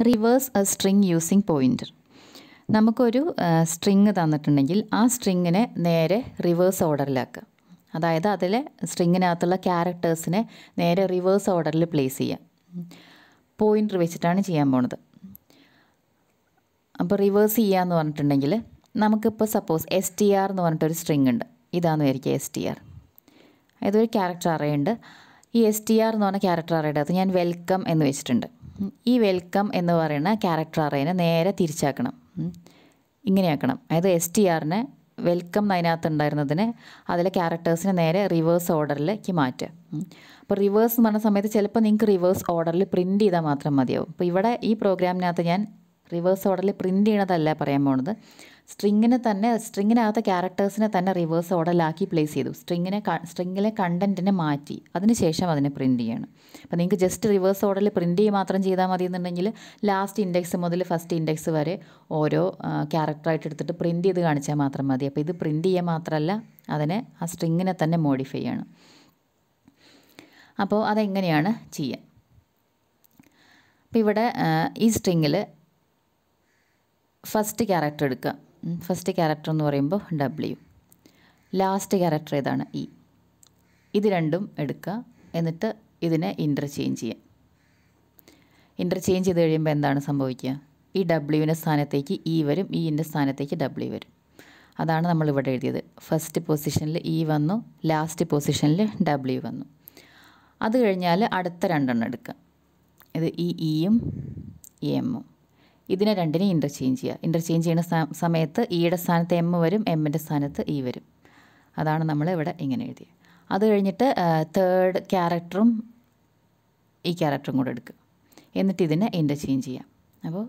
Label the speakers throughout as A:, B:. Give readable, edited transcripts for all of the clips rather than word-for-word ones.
A: Reverse A string using pointer. നമുക്കൊരു string തന്നിട്ടുണ്ടെങ്കിൽ ആ സ്ട്രിങ്ങിനെ നേരെ റിവേഴ്സ് ഓർഡറിലാക്കുക. അതായത് അതിലെ സ്ട്രിങ്ങിനകത്തുള്ള ക്യാരക്ടേഴ്സിനെ നേരെ റിവേഴ്സ് ഓർഡറിൽ പ്ലേസ് ചെയ്യുക. പോയിൻ്റർ വെച്ചിട്ടാണ് ചെയ്യാൻ പോണത്. അപ്പോൾ റിവേഴ്സ് ചെയ്യുക എന്ന് പറഞ്ഞിട്ടുണ്ടെങ്കിൽ നമുക്കിപ്പോൾ സപ്പോസ് STR എന്ന് പറഞ്ഞിട്ടൊരു സ്ട്രിങ് ഉണ്ട്. ഇതാണെന്ന് വിചാരിക്കുക STR. ഇതൊരു ക്യാരക്ടർ അറേ ഉണ്ട്. ഈ STR എന്ന് പറഞ്ഞ ക്യാരക്ടർ അറേയുടെ അകത്ത് ഞാൻ വെൽക്കം എന്ന് വെച്ചിട്ടുണ്ട്. ഈ വെൽക്കം എന്ന് പറയുന്ന ക്യാരക്ടർ അറേനെ നേരെ തിരിച്ചാക്കണം. ഇങ്ങനെയാക്കണം. അതായത് STRനെ വെൽക്കം അതിനകത്ത് ഉണ്ടായിരുന്നതിനെ അതിലെ ക്യാരക്ടേഴ്സിനെ നേരെ റിവേഴ്സ് ഓർഡറിലേക്ക് മാറ്റുക. അപ്പോൾ റിവേഴ്സ് എന്ന് പറഞ്ഞ സമയത്ത് ചിലപ്പോൾ നിങ്ങൾക്ക് റിവേഴ്സ് ഓർഡറിൽ പ്രിൻറ്റ് ചെയ്താൽ മാത്രം മതിയാവും. അപ്പോൾ ഇവിടെ ഈ പ്രോഗ്രാമിനകത്ത് ഞാൻ റിവേഴ്സ് ഓർഡറിൽ പ്രിൻറ്റ് ചെയ്യണതല്ല പറയാൻ പോണത്. സ്ട്രിങ്ങിനകത്ത് ക്യാരക്ടേഴ്സിനെ തന്നെ റിവേഴ്സ് ഓർഡറിലാക്കി പ്ലേസ് ചെയ്തു. സ്ട്രിങ്ങിലെ കണ്ടൻറ്റിനെ മാറ്റി അതിനുശേഷം അതിനെ പ്രിൻറ്റ് ചെയ്യണം. അപ്പോൾ നിങ്ങൾക്ക് ജസ്റ്റ് റിവേഴ്സ് ഓർഡറിൽ പ്രിൻറ്റ് ചെയ്യുക മാത്രം ചെയ്താൽ മതി എന്നുണ്ടെങ്കിൽ ലാസ്റ്റ് ഇൻഡെക്സ് മുതൽ ഫസ്റ്റ് ഇൻഡെക്സ് വരെ ഓരോ ക്യാരക്ടറായിട്ട് എടുത്തിട്ട് പ്രിൻറ്റ് ചെയ്ത് കാണിച്ചാൽ മാത്രം മതി. അപ്പോൾ ഇത് പ്രിൻറ്റ് ചെയ്യുക മാത്രമല്ല, അതിനെ ആ സ്ട്രിങ്ങിനെ തന്നെ മോഡിഫൈ ചെയ്യണം. അപ്പോൾ അതെങ്ങനെയാണ് ചെയ്യുക? അപ്പോൾ ഇവിടെ ഈ സ്ട്രിങ്ങിൽ ഫസ്റ്റ് ക്യാരക്ടർ എടുക്കുക. ഫസ്റ്റ് ക്യാരക്ടർ എന്ന് പറയുമ്പോൾ W. ലാസ്റ്റ് ക്യാരക്ടർ ഏതാണ്? E. ഇത് രണ്ടും എടുക്കുക. എന്നിട്ട് ഇതിനെ ഇൻ്റർചേഞ്ച് ചെയ്യുക. ഇൻ്റർചേഞ്ച് ചെയ്ത് കഴിയുമ്പോൾ എന്താണ് സംഭവിക്കുക? ഈ Wൻ്റെ സ്ഥാനത്തേക്ക് E വരും, Eൻ്റെ സ്ഥാനത്തേക്ക് W വരും. അതാണ് നമ്മളിവിടെ എഴുതിയത്. ഫസ്റ്റ് പൊസിഷനിൽ E വന്നു, ലാസ്റ്റ് പൊസിഷനിൽ W വന്നു. അത് കഴിഞ്ഞാൽ അടുത്ത രണ്ടെണ്ണം എടുക്കുക. ഇത് ഈ Eയും Mഉം. ഇതിനെ രണ്ടിനെ ഇൻ്റർചേഞ്ച് ചെയ്യുക. ഇൻ്റർചേഞ്ച് ചെയ്യുന്ന സമയത്ത് ഇയുടെ സ്ഥാനത്ത് M വരും, എമ്മിൻ്റെ സ്ഥാനത്ത് E വരും. അതാണ് നമ്മൾ ഇവിടെ ഇങ്ങനെ എഴുതിയത്. അത് കഴിഞ്ഞിട്ട് തേർഡ് ക്യാരക്ടറും ഈ ക്യാരക്ടറും കൂടെ എടുക്കുക. എന്നിട്ട് ഇതിനെ ഇൻ്റർചേഞ്ച് ചെയ്യാം. അപ്പോൾ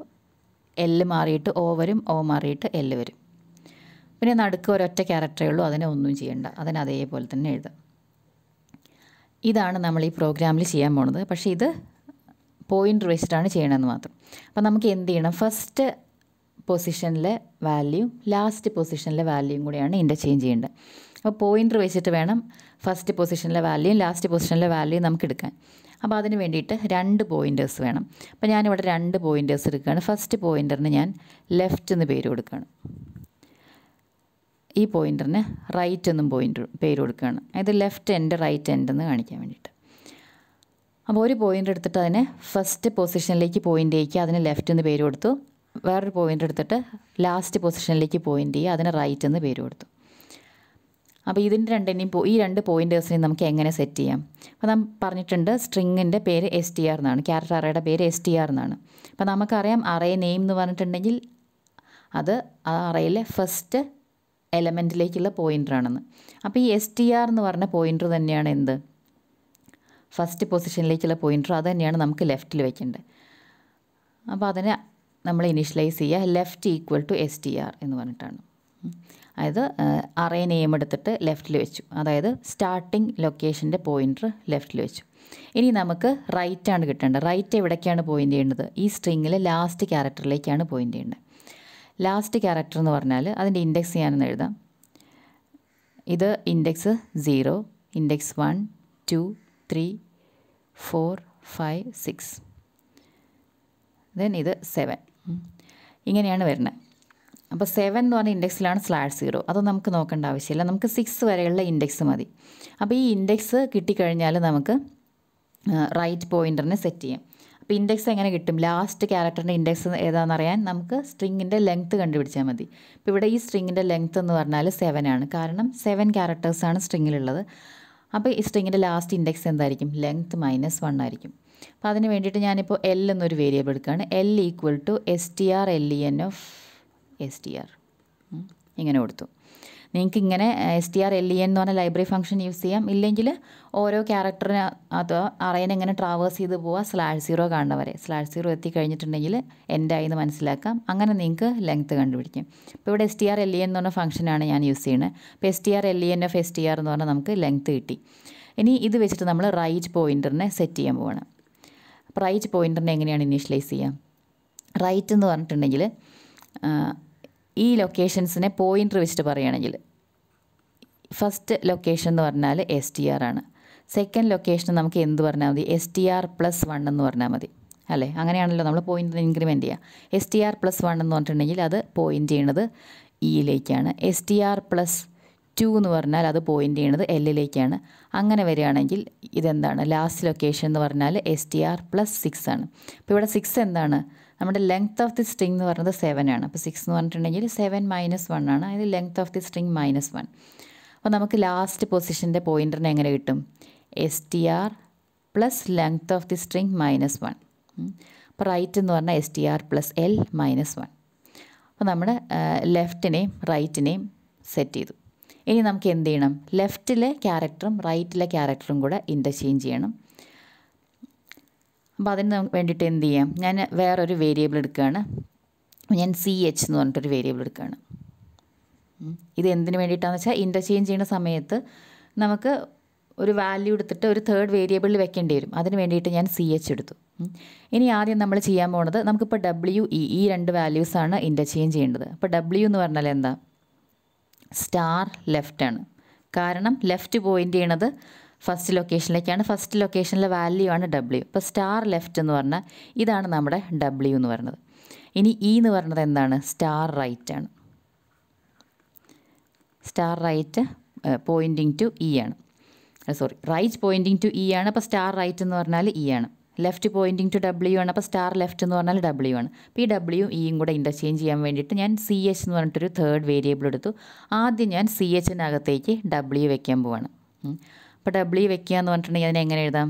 A: L മാറിയിട്ട് O വരും, O മാറിയിട്ട് L വരും. പിന്നെ നടുക്ക് ഒരൊറ്റ ക്യാരക്ടറേ ഉള്ളൂ, അതിനെ ഒന്നും ചെയ്യണ്ട, അതിനെ അതേപോലെ തന്നെ എഴുതാം. ഇതാണ് നമ്മൾ ഈ പ്രോഗ്രാമിൽ ചെയ്യാൻ പോണത്. പക്ഷേ ഇത് പോയിൻ്റർ വെച്ചിട്ടാണ് ചെയ്യണമെന്ന് മാത്രം. അപ്പോൾ നമുക്ക് എന്ത് ചെയ്യണം? ഫസ്റ്റ് പൊസിഷനിലെ വാല്യൂയും ലാസ്റ്റ് പൊസിഷനിലെ വാല്യൂയും കൂടിയാണ് ഇൻ്റർചേഞ്ച് ചെയ്യേണ്ടത്. അപ്പോൾ പോയിൻ്റർ വെച്ചിട്ട് വേണം ഫസ്റ്റ് പൊസിഷനിലെ വാല്യൂയും ലാസ്റ്റ് പൊസിഷനിലെ വാല്യൂയും നമുക്ക് എടുക്കാൻ. അപ്പോൾ അതിന് വേണ്ടിയിട്ട് 2 പോയിൻറ്റേഴ്സ് വേണം. അപ്പോൾ ഞാനിവിടെ 2 പോയിൻറ്റേഴ്സ് എടുക്കുകയാണ്. ഫസ്റ്റ് പോയിൻ്ററിന് ഞാൻ ലെഫ്റ്റ് എന്ന് പേര് കൊടുക്കുകയാണ്. ഈ പോയിൻ്ററിന് റൈറ്റ് എന്നും പേര് കൊടുക്കുകയാണ്. അതായത് ലെഫ്റ്റ് എൻഡ് റൈറ്റ് എൻഡ് എന്ന് കാണിക്കാൻ വേണ്ടിയിട്ട്. അപ്പോൾ ഒരു പോയിൻ്റ് എടുത്തിട്ട് അതിനെ ഫസ്റ്റ് പൊസിഷനിലേക്ക് പോയിൻ്റ് ചെയ്യുക, അതിന് ലെഫ്റ്റ് എന്ന് പേര് കൊടുത്തു. വേറൊരു പോയിൻ്റ് എടുത്തിട്ട് ലാസ്റ്റ് പൊസിഷനിലേക്ക് പോയിൻ്റ് ചെയ്യുക, അതിന് റൈറ്റ് എന്ന് പേര് കൊടുത്തു. അപ്പോൾ ഈ 2 പോയിൻറ്റേഴ്സിനെയും നമുക്ക് എങ്ങനെ സെറ്റ് ചെയ്യാം? അപ്പോൾ നാം പറഞ്ഞിട്ടുണ്ട് സ്ട്രിങ്ങിൻ്റെ പേര് STR എന്നാണ്, ക്യാരക്ടർ അറേയുടെ പേര് STR എന്നാണ്. അപ്പോൾ നമുക്കറിയാം അറേ നെയിം എന്ന് പറഞ്ഞിട്ടുണ്ടെങ്കിൽ അത് ആ അറേയിലെ ഫസ്റ്റ് എലമെൻറ്റിലേക്കുള്ള പോയിൻ്ററാണെന്ന്. അപ്പോൾ ഈ STR എന്ന് പറഞ്ഞ പോയിൻ്റർ തന്നെയാണ് എന്ത്? ഫസ്റ്റ് പൊസിഷനിലേക്കുള്ള പോയിൻ്റർ. അത് തന്നെയാണ് നമുക്ക് ലെഫ്റ്റിൽ വയ്ക്കേണ്ടത്. അപ്പോൾ അതിനെ നമ്മൾ ഇനീഷ്യലൈസ് ചെയ്യുക ലെഫ്റ്റ് ഈക്വൽ ടു STR എന്ന് പറഞ്ഞിട്ടാണ്. അതായത് അറേ നെയിം എടുത്തിട്ട് ലെഫ്റ്റിൽ വെച്ചു. അതായത് സ്റ്റാർട്ടിങ് ലൊക്കേഷൻ്റെ പോയിൻ്റർ ലെഫ്റ്റിൽ വെച്ചു. ഇനി നമുക്ക് റൈറ്റാണ് കിട്ടേണ്ടത്. റൈറ്റ് എവിടേക്കാണ് പോയിൻ്റ് ചെയ്യേണ്ടത്? ഈ സ്ട്രിങ്ങിലെ ലാസ്റ്റ് ക്യാരക്ടറിലേക്കാണ് പോയിൻ്റ് ചെയ്യേണ്ടത്. ലാസ്റ്റ് ക്യാരക്ടർ എന്ന് പറഞ്ഞാൽ അതിൻ്റെ ഇൻഡെക്സ് ഞാനൊന്ന് എഴുതാം. ഇത് ഇൻഡെക്സ് 0, ഇൻഡെക്സ് 1, 2, 3, 4, 5, 6, ദെൻ ഇത് 7. ഇങ്ങനെയാണ് വരുന്നത്. അപ്പോൾ 7 എന്ന് പറഞ്ഞ ഇൻഡെക്സിലാണ് /0. അത് നമുക്ക് നോക്കേണ്ട ആവശ്യമില്ല. നമുക്ക് 6 വരെയുള്ള ഇൻഡെക്സ് മതി. അപ്പോൾ ഈ ഇൻഡെക്സ് കിട്ടിക്കഴിഞ്ഞാൽ നമുക്ക് റൈറ്റ് പോയിൻ്ററിനെ സെറ്റ് ചെയ്യാം. അപ്പോൾ ഇൻഡെക്സ് എങ്ങനെ കിട്ടും? ലാസ്റ്റ് ക്യാരക്ടറിൻ്റെ ഇൻഡെക്സ് ഏതാണെന്ന് അറിയാൻ നമുക്ക് സ്ട്രിങ്ങിൻ്റെ ലെങ്ത്ത് കണ്ടുപിടിച്ചാൽ മതി. ഇപ്പോൾ ഇവിടെ ഈ സ്ട്രിങ്ങിൻ്റെ ലെങ്ത്ത് എന്ന് പറഞ്ഞാൽ 7 ആണ്. കാരണം 7 ക്യാരക്ടേഴ്സാണ് സ്ട്രിങ്ങിലുള്ളത്. അപ്പോൾ ഈ സ്ട്രിങ്ങിൻ്റെ ലാസ്റ്റ് ഇൻഡെക്സ് എന്തായിരിക്കും? ലെങ്ത്ത് -1 ആയിരിക്കും. അപ്പോൾ അതിന് വേണ്ടിയിട്ട് ഞാനിപ്പോൾ L എന്നൊരു വേരിയബിൾ എടുക്കുകയാണ്. L equal to STR_LEN of STR ഇങ്ങനെ കൊടുത്തു. നിങ്ങൾക്ക് ഇങ്ങനെ STR_LEN എന്ന് പറഞ്ഞ ലൈബ്രറി ഫംഗ്ഷൻ യൂസ് ചെയ്യാം. ഇല്ലെങ്കിൽ ഓരോ ക്യാരക്ടറിന് അതോ അറേനെ എങ്ങനെ ട്രാവേഴ്സ് ചെയ്ത് പോവുക /0 കാണുന്ന വരെ. /0 എത്തിക്കഴിഞ്ഞിട്ടുണ്ടെങ്കിൽ എൻഡായി എന്ന് മനസ്സിലാക്കാം. അങ്ങനെ നിങ്ങൾക്ക് ലെങ്ത്ത് കണ്ടുപിടിക്കും. ഇപ്പോൾ ഇവിടെ STR_LEN എന്ന് പറഞ്ഞ ഫംഗ്ഷനാണ് ഞാൻ യൂസ് ചെയ്യുന്നത്. അപ്പോൾ STR_LEN ഓഫ് STR എന്ന് പറഞ്ഞാൽ നമുക്ക് ലെങ്ത്ത് കിട്ടി. ഇനി ഇത് വെച്ചിട്ട് നമ്മൾ റൈറ്റ് പോയിൻ്ററിനെ സെറ്റ് ചെയ്യാൻ പോവാണ്. അപ്പോൾ റൈറ്റ് പോയിൻ്ററിനെ എങ്ങനെയാണ് ഇനീഷ്യലൈസ് ചെയ്യുക? റൈറ്റ് എന്ന് പറഞ്ഞിട്ടുണ്ടെങ്കിൽ ഈ ലൊക്കേഷൻസിനെ പോയിൻ്റർ വെച്ചിട്ട് പറയുകയാണെങ്കിൽ ഫസ്റ്റ് ലൊക്കേഷൻ എന്ന് പറഞ്ഞാൽ STR ആണ്. സെക്കൻഡ് ലൊക്കേഷൻ നമുക്ക് എന്ത് പറഞ്ഞാൽ മതി? STR+1 എന്ന് പറഞ്ഞാൽ മതി. അല്ലേ? അങ്ങനെയാണല്ലോ നമ്മൾ പോയിൻ്റ് ഇൻക്രിമെൻറ്റ് ചെയ്യുക. STR+1 എന്ന് പറഞ്ഞിട്ടുണ്ടെങ്കിൽ അത് പോയിൻ്റ് ചെയ്യണത് ഇയിലേക്കാണ്. STR+2 എന്ന് പറഞ്ഞാൽ അത് പോയിൻ്റ് ചെയ്യണത് എല്ലിലേക്കാണ്. അങ്ങനെ വരികയാണെങ്കിൽ ഇതെന്താണ്? ലാസ്റ്റ് ലൊക്കേഷൻ എന്ന് പറഞ്ഞാൽ STR+6 ആണ്. അപ്പോൾ ഇവിടെ 6 എന്താണ്? നമ്മുടെ ലെങ്ത് ഓഫ് ദി സ്ട്രിങ് എന്ന് പറയുന്നത് 7 ആണ്. അപ്പോൾ 6 എന്ന് പറഞ്ഞിട്ടുണ്ടെങ്കിൽ 7 - 1 ആണ്. അതായത് ലെങ്ത് ഓഫ് ദി സ്ട്രിങ് -1. അപ്പോൾ നമുക്ക് ലാസ്റ്റ് പൊസിഷൻ്റെ പോയിൻ്ററിനെ എങ്ങനെ കിട്ടും? STR plus length of the string -1. അപ്പോൾ റൈറ്റ് എന്ന് പറഞ്ഞാൽ STR+L -1. അപ്പോൾ നമ്മുടെ ലെഫ്റ്റിനെയും റൈറ്റിനെയും സെറ്റ് ചെയ്തു. ഇനി നമുക്ക് എന്ത് ചെയ്യണം? ലെഫ്റ്റിലെ ക്യാരക്ടറും റൈറ്റിലെ ക്യാരക്ടറും കൂടെ ഇൻ്റർചേഞ്ച് ചെയ്യണം. അപ്പോൾ അതിന് വേണ്ടിയിട്ട് എന്ത് ചെയ്യാം? ഞാൻ വേറൊരു വേരിയബിൾ എടുക്കുകയാണ്. ഞാൻ CH എന്ന് പറഞ്ഞിട്ടൊരു വേരിയബിൾ എടുക്കുകയാണ്. ഇത് എന്തിനു വേണ്ടിയിട്ടാണെന്ന് വെച്ചാൽ ഇൻ്റർചേഞ്ച് ചെയ്യുന്ന സമയത്ത് നമുക്ക് ഒരു വാല്യൂ എടുത്തിട്ട് ഒരു തേർഡ് വേരിയബിളിൽ വെക്കേണ്ടി വരും. അതിന് വേണ്ടിയിട്ട് ഞാൻ CH എടുത്തു. ഇനി ആദ്യം നമ്മൾ ചെയ്യാൻ പോകുന്നത്, നമുക്കിപ്പോൾ WE ഈ രണ്ട് വാല്യൂസാണ് ഇൻ്റർചേഞ്ച് ചെയ്യേണ്ടത്. അപ്പോൾ W എന്ന് പറഞ്ഞാൽ എന്താ? സ്റ്റാർ ലെഫ്റ്റാണ്. കാരണം ലെഫ്റ്റ് പോയിൻ്റ് ചെയ്യണത് ഫസ്റ്റ് ലൊക്കേഷനിലേക്കാണ്. ഫസ്റ്റ് ലൊക്കേഷനിലെ വാല്യൂ ആണ് W. അപ്പോൾ സ്റ്റാർ ലെഫ്റ്റ് എന്ന് പറഞ്ഞാൽ ഇതാണ് നമ്മുടെ W എന്ന് പറയുന്നത്. ഇനി E എന്ന് പറയുന്നത് എന്താണ്? സ്റ്റാർ റൈറ്റ് ആണ്. Star right pointing to E ആണ്. റൈറ്റ് പോയിൻറ്റിങ് ടു E ആണ്. അപ്പോൾ സ്റ്റാർ റൈറ്റ് എന്ന് പറഞ്ഞാൽ E ആണ്. ലെഫ്റ്റ് പോയിൻറ്റിങ് ടു W ആണ്. അപ്പോൾ സ്റ്റാർ ലെഫ്റ്റ് എന്ന് പറഞ്ഞാൽ W ആണ്. അപ്പോൾ ഈ W Eയും കൂടെ ഇൻ്റർചേഞ്ച് ചെയ്യാൻ വേണ്ടിയിട്ട് ഞാൻ CH എന്ന് പറഞ്ഞിട്ടൊരു തേർഡ് വേരിയബിൾ എടുത്തു. ആദ്യം ഞാൻ CHനകത്തേക്ക് W വെക്കാൻ പോവാണ്. അപ്പോൾ W വെക്കുക എന്ന് പറഞ്ഞിട്ടുണ്ടെങ്കിൽ അതിനെ എങ്ങനെ എഴുതാം?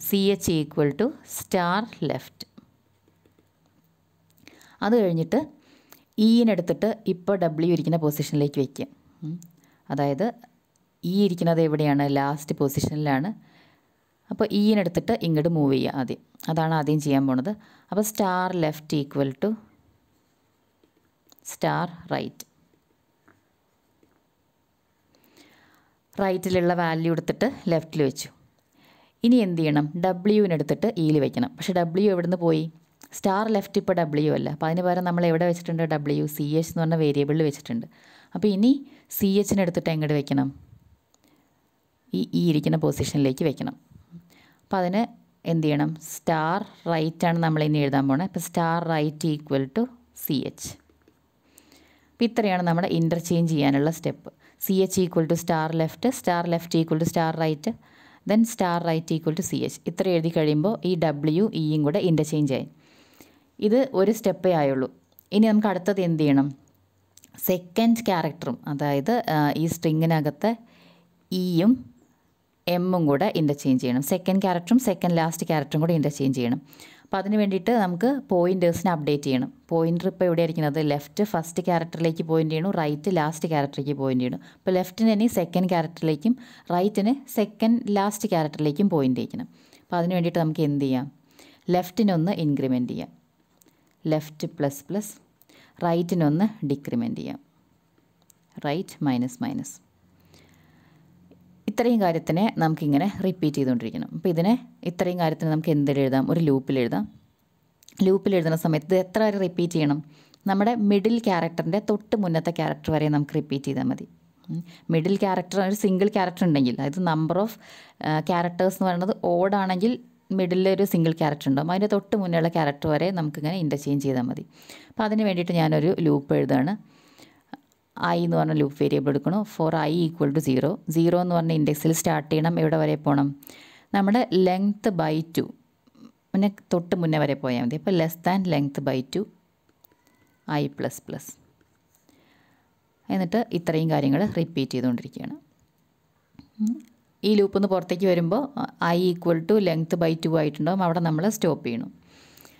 A: CH = star left. അത് കഴിഞ്ഞിട്ട് ഈനെടുത്തിട്ട് ഇപ്പോൾ W ഇരിക്കുന്ന പൊസിഷനിലേക്ക് വയ്ക്കുക. അതായത് ഈ ഇരിക്കുന്നത് എവിടെയാണ്? ലാസ്റ്റ് പൊസിഷനിലാണ്. അപ്പോൾ ഈനെടുത്തിട്ട് ഇങ്ങോട്ട് മൂവ് ചെയ്യുക ആദ്യം. അതാണ് ആദ്യം ചെയ്യാൻ പോണത്. അപ്പോൾ സ്റ്റാർ ലെഫ്റ്റ് = സ്റ്റാർ റൈറ്റ്. റൈറ്റിലുള്ള വാല്യൂ എടുത്തിട്ട് ലെഫ്റ്റിൽ വെച്ചു. ഇനി എന്ത് ചെയ്യണം? Wനെടുത്തിട്ട് ഇയിൽ വെക്കണം. പക്ഷേ W എവിടെ നിന്ന് പോയി? സ്റ്റാർ ലെഫ്റ്റ് ഇപ്പോൾ W അല്ല. അപ്പോൾ അതിന് പകരം നമ്മൾ എവിടെ വെച്ചിട്ടുണ്ട്? CH എന്ന് പറഞ്ഞ വേരിയബിളിൽ വെച്ചിട്ടുണ്ട്. അപ്പോൾ ഇനി CHനെടുത്തിട്ട് എങ്ങോട്ട് വെക്കണം? ഈ ഇരിക്കുന്ന പൊസിഷനിലേക്ക് വെക്കണം. അപ്പോൾ അതിന് എന്ത് ചെയ്യണം? സ്റ്റാർ റൈറ്റ് ആണ് നമ്മൾ ഇനി എഴുതാൻ പോണത്. അപ്പോൾ സ്റ്റാർ റൈറ്റ് = CH. അപ്പോൾ ഇത്രയാണ് നമ്മുടെ ഇൻ്റർചേഞ്ച് ചെയ്യാനുള്ള step. CH = star left, star left = star right, then star right = CH. ഇത്ര എഴുതി കഴിയുമ്പോൾ ഈ W Eയും കൂടെ ഇൻ്റർചേഞ്ച് ആയി. ഇത് ഒരു സ്റ്റെപ്പേ ആയുള്ളൂ. ഇനി നമുക്ക് അടുത്തത് എന്ത് ചെയ്യണം? സെക്കൻഡ് ക്യാരക്ടറും, അതായത് ഈ സ്ട്രിങ്ങിനകത്ത് ഇയും എമ്മും കൂടെ ഇൻ്റർചേഞ്ച് ചെയ്യണം. സെക്കൻഡ് ക്യാരക്ടറും സെക്കൻഡ് ലാസ്റ്റ് ക്യാരക്ടറും കൂടെ ഇൻ്റർചേഞ്ച് ചെയ്യണം. അപ്പോൾ അതിന് വേണ്ടിയിട്ട് നമുക്ക് പോയിൻറ്റേഴ്സിനെ അപ്ഡേറ്റ് ചെയ്യണം. പോയിൻ്റർ ഇപ്പോൾ എവിടെ ആയിരിക്കുന്നത്? ലെഫ്റ്റ് ഫസ്റ്റ് ക്യാരക്ടറിലേക്ക് പോയിൻ്റ് ചെയ്യണം, റൈറ്റ് ലാസ്റ്റ് ക്യാരക്ടറിലേക്ക് പോയിൻ്റ് ചെയ്യണം. അപ്പോൾ ലെഫ്റ്റിന് ഇനി സെക്കൻഡ് ക്യാരക്ടറിലേക്കും റൈറ്റിന് സെക്കൻഡ് ലാസ്റ്റ് ക്യാരക്ടറിലേക്കും പോയിൻ്റ് ചെയ്യണം. അപ്പോൾ അതിന് വേണ്ടിയിട്ട് നമുക്ക് എന്ത് ചെയ്യാം? ലെഫ്റ്റിനൊന്ന് ഇൻക്രിമെൻറ്റ് ചെയ്യാം, ലെഫ്റ്റ് ++, റൈറ്റിനൊന്ന് ഡിക്രിമെൻറ്റ് ചെയ്യാം, റൈറ്റ് -. ഇത്രയും കാര്യത്തിനെ നമുക്കിങ്ങനെ റിപ്പീറ്റ് ചെയ്തുകൊണ്ടിരിക്കണം. അപ്പോൾ ഇതിനെ ഇത്രയും കാര്യത്തിന് നമുക്ക് എന്തിൽ എഴുതാം? ഒരു ലൂപ്പിൽ എഴുതാം. ലൂപ്പിൽ എഴുതുന്ന സമയത്ത് ഇത് എത്ര വരെ റിപ്പീറ്റ് ചെയ്യണം? നമ്മുടെ മിഡിൽ ക്യാരക്ടറിൻ്റെ തൊട്ട് മുന്നത്തെ ക്യാരക്ടർ വരെ നമുക്ക് റിപ്പീറ്റ് ചെയ്താൽ മതി. മിഡിൽ ക്യാരക്ടർ ഒരു സിംഗിൾ ക്യാരക്ടർ ഉണ്ടെങ്കിൽ, അതായത് നമ്പർ ഓഫ് ക്യാരക്ടേഴ്സ് എന്ന് പറയുന്നത് ഓടാണെങ്കിൽ മിഡിലിൽ ഒരു സിംഗിൾ ക്യാരക്ടർ ഉണ്ടാകും. അതിൻ്റെ തൊട്ട് മുന്നേയുള്ള ക്യാരക്ടർ വരെ നമുക്കിങ്ങനെ ഇൻ്റർചേഞ്ച് ചെയ്താൽ മതി. അപ്പോൾ അതിന് വേണ്ടിയിട്ട് ഞാനൊരു ലൂപ്പ് എഴുതാണ്. I എന്ന് പറഞ്ഞ ലൂപ്പ് വേരിയബിൾ എടുക്കണം. For I = 0. 0 എന്ന് പറഞ്ഞ ഇൻഡെക്സിൽ സ്റ്റാർട്ട് ചെയ്യണം. എവിടെ വരെ പോകണം? നമ്മുടെ ലെങ്ത്ത് /2 പിന്നെ തൊട്ട് മുന്നേ വരെ പോയാൽ മതി. അപ്പോൾ < ലെങ്ത്ത്/2 I++. എന്നിട്ട് ഇത്രയും കാര്യങ്ങൾ റിപ്പീറ്റ് ചെയ്തുകൊണ്ടിരിക്കുകയാണ്. ഈ ലൂപ്പിൽ നിന്ന് പുറത്തേക്ക് വരുമ്പോൾ I = ലെങ്ത്ത്/2 ആയിട്ടുണ്ടാകും. അവിടെ നമ്മൾ സ്റ്റോപ്പ് ചെയ്യണം.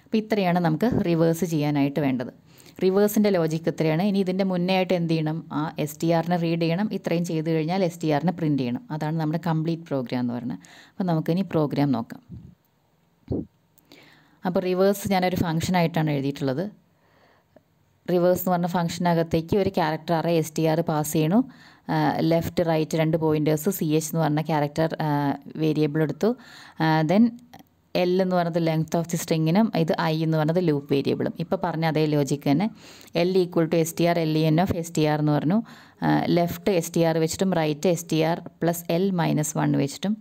A: അപ്പോൾ ഇത്രയാണ് നമുക്ക് റിവേഴ്സ് ചെയ്യാനായിട്ട് വേണ്ടത്. റിവേഴ്സിൻ്റെ ലോജിക്ക് ഇത്രയാണ്. ഇനി ഇതിൻ്റെ മുന്നേ ആയിട്ട് എന്ത് ചെയ്യണം? ആ STRനെ റീഡ് ചെയ്യണം. ഇത്രയും ചെയ്ത് കഴിഞ്ഞാൽ STRനെ പ്രിൻറ്റ് ചെയ്യണം. അതാണ് നമ്മുടെ കംപ്ലീറ്റ് പ്രോഗ്രാം എന്ന് പറയുന്നത്. അപ്പോൾ നമുക്കിനി പ്രോഗ്രാം നോക്കാം. അപ്പോൾ റിവേഴ്സ് ഞാനൊരു ഫംഗ്ഷനായിട്ടാണ് എഴുതിയിട്ടുള്ളത്. റിവേഴ്സ് എന്ന് പറഞ്ഞ ഫംഗ്ഷനകത്തേക്ക് ഒരു ക്യാരക്ടർ അറേ STR പാസ് ചെയ്യണു. ലെഫ്റ്റ് റൈറ്റ് രണ്ട് പോയിൻറ്റേഴ്സ് CH എന്ന് പറഞ്ഞ ക്യാരക്ടർ വേരിയബിൾ എടുത്തു. ദെൻ L എന്ന് പറയുന്നത് ലെങ്ത് ഓഫ് ദി സ്ട്രിങ്ങിനും ഇത് I എന്ന് പറയുന്നത് ലൂപ്പ് വേരിയബിളും. ഇപ്പോൾ പറഞ്ഞ അതേ ലോജിക്ക് തന്നെ. L = STR LEN of STR എന്ന് പറഞ്ഞു. ലെഫ്റ്റ് STR വെച്ചിട്ടും റൈറ്റ് STR+L -1 വെച്ചിട്ടും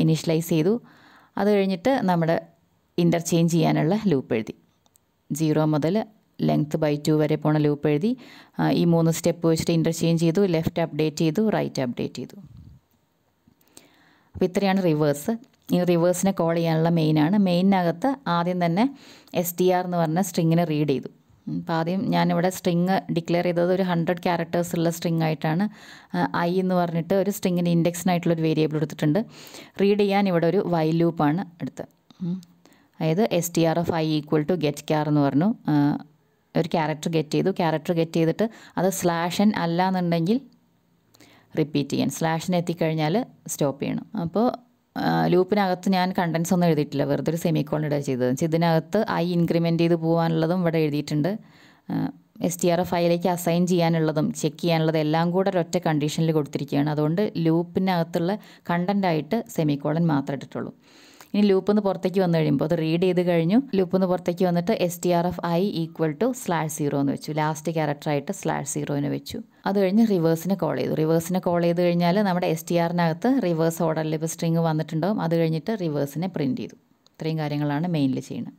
A: ഇനീഷ്യലൈസ് ചെയ്തു. അത് കഴിഞ്ഞിട്ട് നമ്മുടെ ഇൻ്റർചേഞ്ച് ചെയ്യാനുള്ള ലൂപ്പ് എഴുതി. 0 മുതൽ ലെങ്ത് ബൈ 2 വരെ പോണ ലൂപ്പ് എഴുതി. ഈ 3 സ്റ്റെപ്പ് വെച്ചിട്ട് ഇൻ്റർചേഞ്ച് ചെയ്തു, ലെഫ്റ്റ് അപ്ഡേറ്റ് ചെയ്തു, റൈറ്റ് അപ്ഡേറ്റ് ചെയ്തു. അപ്പോൾ ഇത്രയാണ് റിവേഴ്സ്. ഈ റിവേഴ്സിനെ കോൾ ചെയ്യാനുള്ള മെയിനാണ്. മെയിനകത്ത് ആദ്യം തന്നെ STR എന്ന് പറഞ്ഞ സ്ട്രിങ്ങിനെ റീഡ് ചെയ്തു. അപ്പോൾ ആദ്യം ഞാനിവിടെ സ്ട്രിങ് ഡിക്ലെയർ ചെയ്തത് ഒരു 100 ക്യാരക്ടേഴ്സ് ഉള്ള സ്ട്രിങ് ആയിട്ടാണ്. I എന്ന് പറഞ്ഞിട്ട് ഒരു സ്ട്രിങ്ങിൻ്റെ ഇൻഡെക്സിനായിട്ടുള്ളൊരു വേരിയബിൾ എടുത്തിട്ടുണ്ട്. റീഡ് ചെയ്യാൻ ഇവിടെ ഒരു വൈൽ ലൂപ്പാണ് എടുത്തത്. അതായത് STR of I equal to get char എന്ന് പറഞ്ഞു. ഒരു ക്യാരക്ടർ ഗെറ്റ് ചെയ്തു. ക്യാരക്ടർ ഗെറ്റ് ചെയ്തിട്ട് അത് /n അല്ല എന്നുണ്ടെങ്കിൽ റിപ്പീറ്റ് ചെയ്യാൻ, /n എത്തിക്കഴിഞ്ഞാൽ സ്റ്റോപ്പ് ചെയ്യണം. അപ്പോൾ ലൂപ്പിനകത്ത് ഞാൻ കണ്ടൻസ് ഒന്നും എഴുതിയിട്ടില്ല, വെറുതെ ഒരു സെമിക്കോൺ ഇടുക ചെയ്തത്. ഇതിനകത്ത് I ഇൻക്രിമെൻറ്റ് ചെയ്ത് പോകാനുള്ളതും ഇവിടെ എഴുതിയിട്ടുണ്ട്. STR of Iലേക്ക് അസൈൻ ചെയ്യാനുള്ളതും ചെക്ക് ചെയ്യാനുള്ളതും എല്ലാം കൂടെ ഒരൊറ്റ കണ്ടീഷനിൽ കൊടുത്തിരിക്കുകയാണ്. അതുകൊണ്ട് ലൂപ്പിനകത്തുള്ള കണ്ടൻറ്റായിട്ട് സെമിക്കോളൻ മാത്രമേ ഇട്ടിട്ടുള്ളൂ. ഇനി ലൂപ്പിൽ നിന്ന് പുറത്തേക്ക് വന്നു കഴിയുമ്പോൾ അത് റീഡ് ചെയ്ത് കഴിഞ്ഞു. ലൂപ്പിൽ നിന്ന് പുറത്തേക്ക് വന്നിട്ട് STR of I equal to /0 എന്ന് വെച്ചു. ലാസ്റ്റ് ക്യാരക്ടറായിട്ട് /0 വെച്ചു. അത് കഴിഞ്ഞ് റിവേഴ്സിനെ കോൾ ചെയ്തു. റിവേഴ്സിനെ കോൾ ചെയ്ത് കഴിഞ്ഞാൽ നമ്മുടെ STRനകത്ത് റിവേഴ്സ് ഓർഡറിൽ ഇപ്പോൾ സ്ട്രിങ് വന്നിട്ടുണ്ടാവും. അത് കഴിഞ്ഞിട്ട് റിവേഴ്സിനെ പ്രിൻറ്റ് ചെയ്തു. ഇത്രയും കാര്യങ്ങളാണ് മെയിനിൽ ചെയ്യുന്നത്.